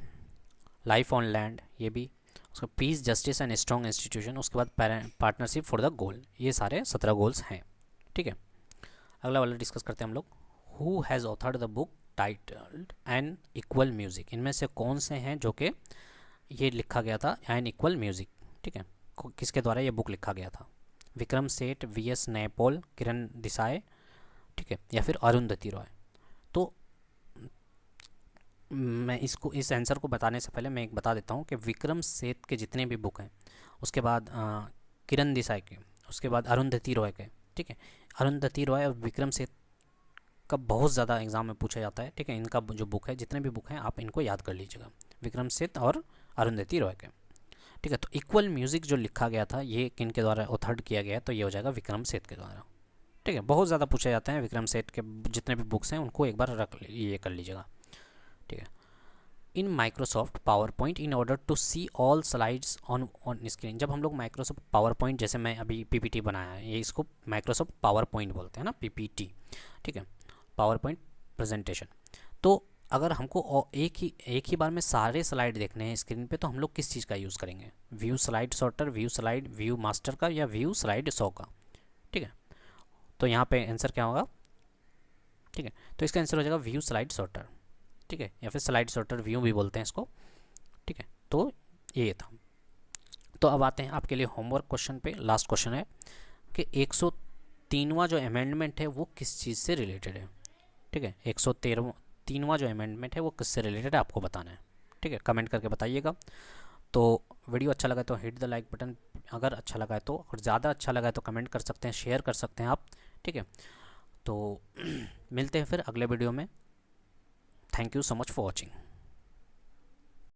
लाइफ ऑन लैंड, ये भी, उसका peace, justice and strong institution, उसके बाद पार्टनरशिप फॉर द गोल, ये सारे 17 गोल्स हैं, ठीक है। अगला वाला डिस्कस करते हैं हम लोग, who has authored the book titled An Equal Music, इनमें से कौन से हैं जो कि ये लिखा गया था एन इक्वल म्यूज़िक, ठीक है, किसके द्वारा ये बुक लिखा गया था, विक्रम सेठ, वीएस नैपोल, किरण देसाई, ठीक है, या फिर अरुंधति रॉय। तो मैं इस आंसर को बताने से पहले मैं एक बता देता हूँ कि विक्रम सेठ के जितने भी बुक हैं, उसके बाद किरण देसाई के, उसके बाद अरुंधति रॉय के, ठीक है, अरुंधति रॉय और विक्रम सेठ का बहुत ज़्यादा एग्जाम में पूछा जाता है, ठीक है, इनका जो बुक है, जितने भी बुक हैं आप इनको याद कर लीजिएगा, विक्रम सेठ और अरुंधति रॉय के। ठीक है। तो इक्वल म्यूज़िक जो लिखा गया था ये किन के द्वारा ऑथर्ड किया गया है, तो ये हो जाएगा विक्रम सेठ के द्वारा। ठीक है, बहुत ज़्यादा पूछे जाते हैं, विक्रम सेठ के जितने भी बुक्स हैं उनको एक बार ये कर लीजिएगा। ठीक है। In Microsoft PowerPoint in order to see all slides on screen, जब हम लोग माइक्रोसॉफ्ट पावर पॉइंट, जैसे मैं अभी पीपीटी बनाया है, ये इसको माइक्रोसॉफ्ट पावर पॉइंट बोलते हैं ना, पीपीटी। ठीक है, पावर पॉइंट प्रेजेंटेशन। तो अगर हमको एक ही बार में सारे स्लाइड देखने हैं स्क्रीन पे, तो हम लोग किस चीज़ का यूज़ करेंगे? View slide sorter, view master का, या व्यू स्लाइड शो का। ठीक है, तो यहाँ पे आंसर क्या होगा? ठीक है, तो इसका आंसर हो जाएगा व्यू स्लाइड सॉर्टर। ठीक है, या फिर स्लाइड सॉर्टर व्यू भी बोलते हैं इसको। ठीक है, तो ये था। तो अब आते हैं आपके लिए होमवर्क क्वेश्चन पे। लास्ट क्वेश्चन है कि 103वां जो अमेंडमेंट है वो किस चीज़ से रिलेटेड है? ठीक है, 113वां जो अमेंडमेंट है वो किससे रिलेटेड है आपको बताना है। ठीक है, कमेंट करके बताइएगा। तो वीडियो अच्छा लगा तो हिट द लाइक बटन, अगर अच्छा लगा है तो, और ज़्यादा अच्छा लगा है तो कमेंट कर सकते हैं, शेयर कर सकते हैं आप। ठीक है, तो मिलते हैं फिर अगले वीडियो में। Thank you so much for watching.